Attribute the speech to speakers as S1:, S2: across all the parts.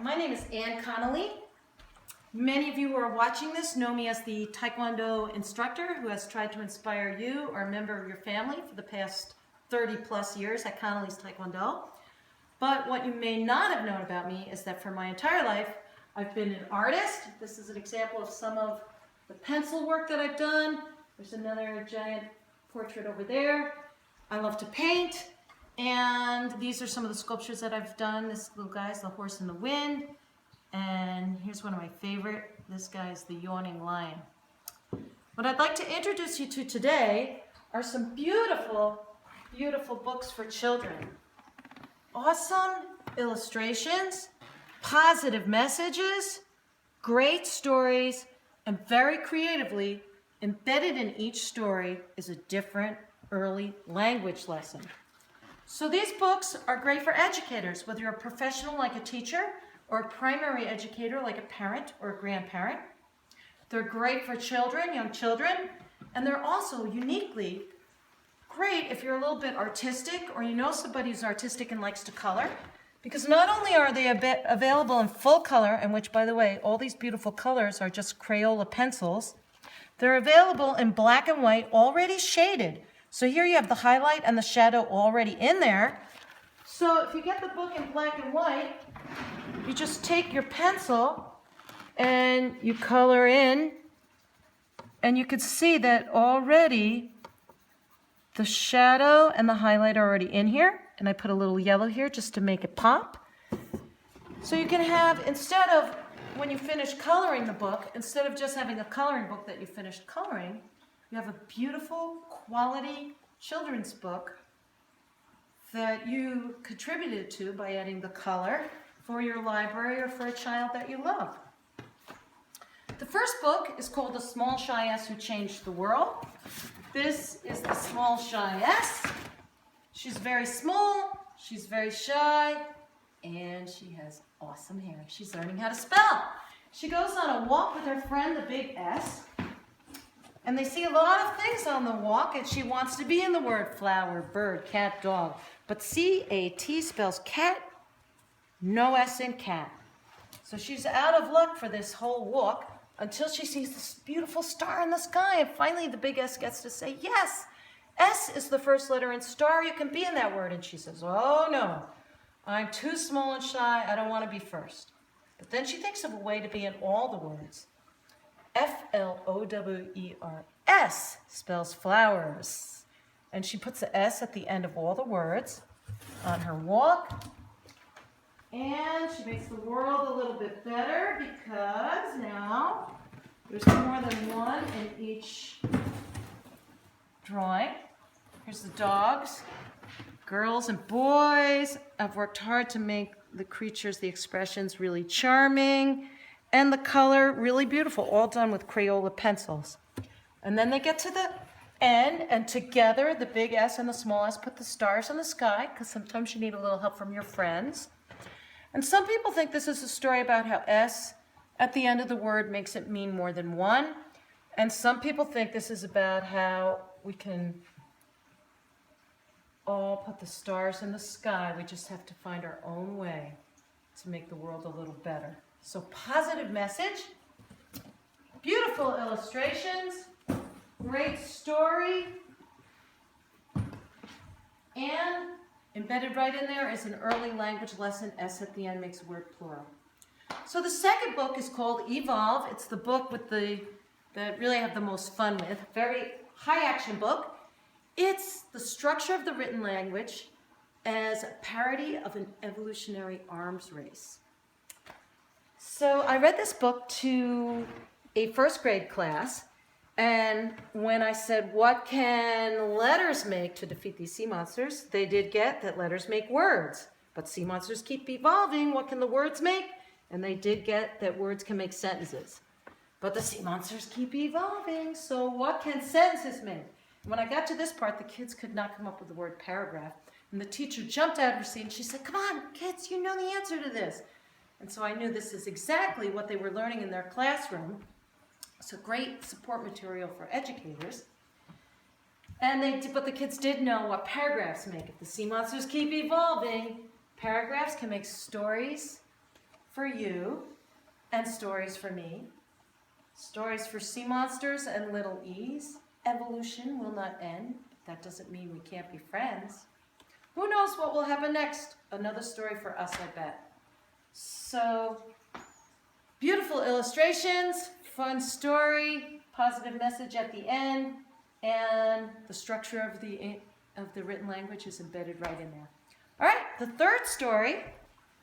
S1: my name is Connolly. Many of you who are watching this know me as the Taekwondo instructor who has tried to inspire you or a member of your family for the past 30 plus years at Connolly's Taekwondo. But what you may not have known about me is that for my entire life, I've been an artist. This is an example of some of the pencil work that I've done. There's another giant portrait over there. I love to paint. And these are some of the sculptures that I've done. This little guy is the horse in the wind. And here's one of my favorite. This guy is the yawning lion. What I'd like to introduce you to today are some beautiful, beautiful books for children. Awesome illustrations, positive messages, great stories, and very creatively embedded in each story is a different early language lesson. So these books are great for educators, whether you're a professional like a teacher or a primary educator like a parent or a grandparent. They're great for children, young children, and they're also uniquely great if you're a little bit artistic or you know somebody who's artistic and likes to color, because not only are they available in full color, in which, by the way, all these beautiful colors are just Crayola pencils, they're available in black and white, already shaded. So here you have the highlight and the shadow already in there. So if you get the book in black and white, you just take your pencil and you color in, and you can see that already the shadow and the highlight are already in here. And I put a little yellow here just to make it pop. So you can have, instead of, when you finish coloring the book, instead of just having a coloring book that you finished coloring, you have a beautiful quality children's book that you contributed to by adding the color for your library or for a child that you love. The first book is called The Small Shy S Who Changed the World. This is the small shy S. She's very small, she's very shy, and she has awesome hair. She's learning how to spell. She goes on a walk with her friend, the big S, and they see a lot of things on the walk, and she wants to be in the word flower, bird, cat, dog. But C-A-T spells cat, no S in cat. So she's out of luck for this whole walk until she sees this beautiful star in the sky, and finally the big S gets to say, yes, S is the first letter in star, you can be in that word. And she says, oh no, I'm too small and shy, I don't want to be first. But then she thinks of a way to be in all the words. F-L-O-W-E-R-S spells flowers. And she puts the S at the end of all the words on her walk. And she makes the world a little bit better because now there's more than one in each drawing. Here's the dogs, girls and boys. I've worked hard to make the creatures, the expressions really charming, and the color really beautiful, all done with Crayola pencils. And then they get to the end, and together, the big S and the small s put the stars in the sky, because sometimes you need a little help from your friends. And some people think this is a story about how S at the end of the word makes it mean more than one. And some people think this is about how we can all put the stars in the sky. We just have to find our own way to make the world a little better. So positive message, beautiful illustrations, great story, and embedded right in there is an early language lesson. S at the end makes a word plural. So the second book is called Evolve. It's the book with that really I have the most fun with. Very high action book. It's the structure of the written language as a parody of an evolutionary arms race. So I read this book to a first grade class, and when I said, what can letters make to defeat these sea monsters, they did get that letters make words. But sea monsters keep evolving. What can the words make? And they did get that words can make sentences. But the sea monsters keep evolving. So what can sentences make? When I got to this part, the kids could not come up with the word paragraph. And the teacher jumped out of her seat and she said, come on, kids, you know the answer to this. And so I knew this is exactly what they were learning in their classroom. So great support material for educators. But the kids did know what paragraphs make. If the sea monsters keep evolving, paragraphs can make stories for you and stories for me. Stories for sea monsters and little e's. Evolution will not end. That doesn't mean we can't be friends. Who knows what will happen next? Another story for us, I bet. So, beautiful illustrations, fun story, positive message at the end, and the structure of the written language is embedded right in there. All right, the third story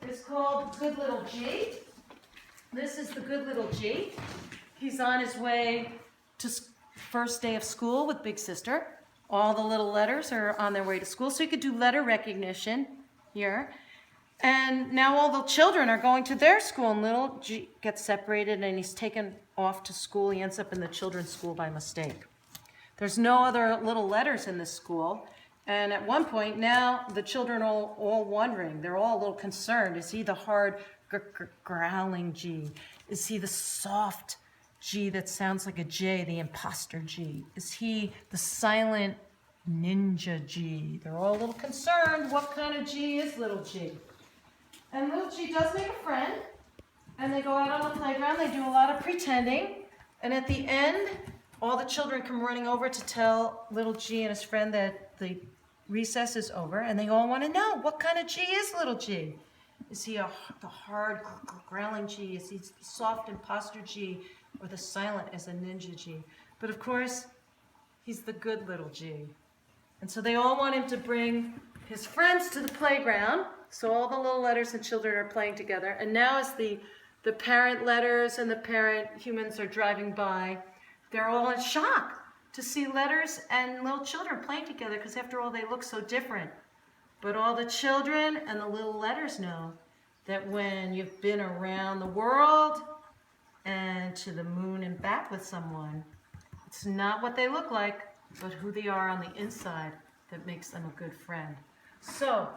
S1: is called Good Little G. This is the good little G. He's on his way to first day of school with Big Sister. All the little letters are on their way to school, so you could do letter recognition here. And now all the children are going to their school, and little G gets separated, and he's taken off to school. He ends up in the children's school by mistake. There's no other little letters in this school. And at one point, now the children are all wondering. They're all a little concerned. Is he the hard, growling G? Is he the soft G that sounds like a J, the imposter G? Is he the silent ninja G? They're all a little concerned. What kind of G is little G? And little G does make a friend. And they go out on the playground. They do a lot of pretending. And at the end, all the children come running over to tell little G and his friend that the recess is over. And they all want to know, what kind of G is little G? Is he the hard, growling G? Is he the soft imposter G? Or the silent as a ninja G? But of course, he's the good little G. And so they all want him to bring his friends to the playground. So all the little letters and children are playing together. And now as the parent letters and the parent humans are driving by, they're all in shock to see letters and little children playing together, because after all, they look so different. But all the children and the little letters know that when you've been around the world and to the moon and back with someone, it's not what they look like, but who they are on the inside that makes them a good friend. So,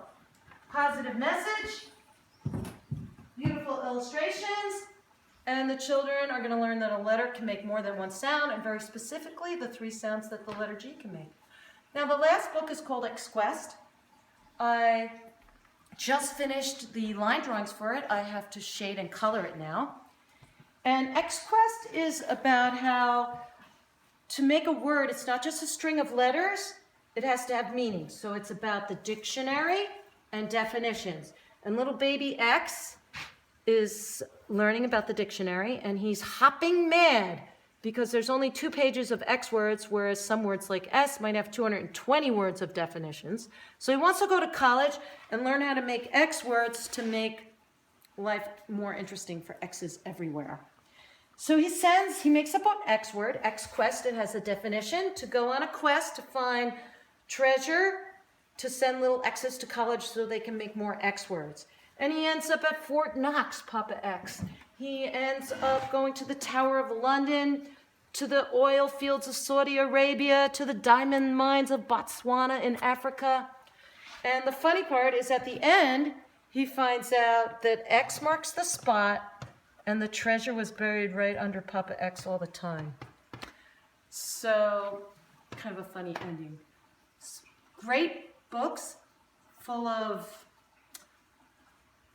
S1: positive message, beautiful illustrations, and the children are going to learn that a letter can make more than one sound, and very specifically, the 3 sounds that the letter G can make. Now, the last book is called X-Quest. I just finished the line drawings for it. I have to shade and color it now. And X-Quest is about how to make a word, it's not just a string of letters, it has to have meaning. So it's about the dictionary and definitions. And little baby X is learning about the dictionary, and he's hopping mad because there's only 2 pages of X words, whereas some words like S might have 220 words of definitions. So he wants to go to college and learn how to make X words to make life more interesting for X's everywhere. So he makes up an X word, X-Quest, it has a definition, to go on a quest to find treasure, to send little X's to college so they can make more X words. And he ends up at Fort Knox, Papa X. He ends up going to the Tower of London, to the oil fields of Saudi Arabia, to the diamond mines of Botswana in Africa. And the funny part is at the end, he finds out that X marks the spot and the treasure was buried right under Papa X all the time. So, kind of a funny ending. Great books, full of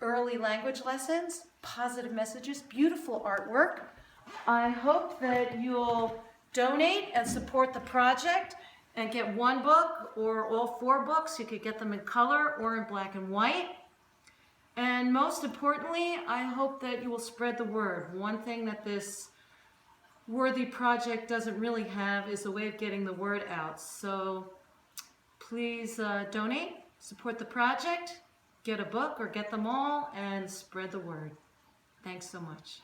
S1: early language lessons, positive messages, beautiful artwork. I hope that you'll donate and support the project and get 1 book or all 4 books. You could get them in color or in black and white. And most importantly, I hope that you will spread the word. One thing that this worthy project doesn't really have is a way of getting the word out. So please donate, support the project, get a book or get them all, and spread the word. Thanks so much.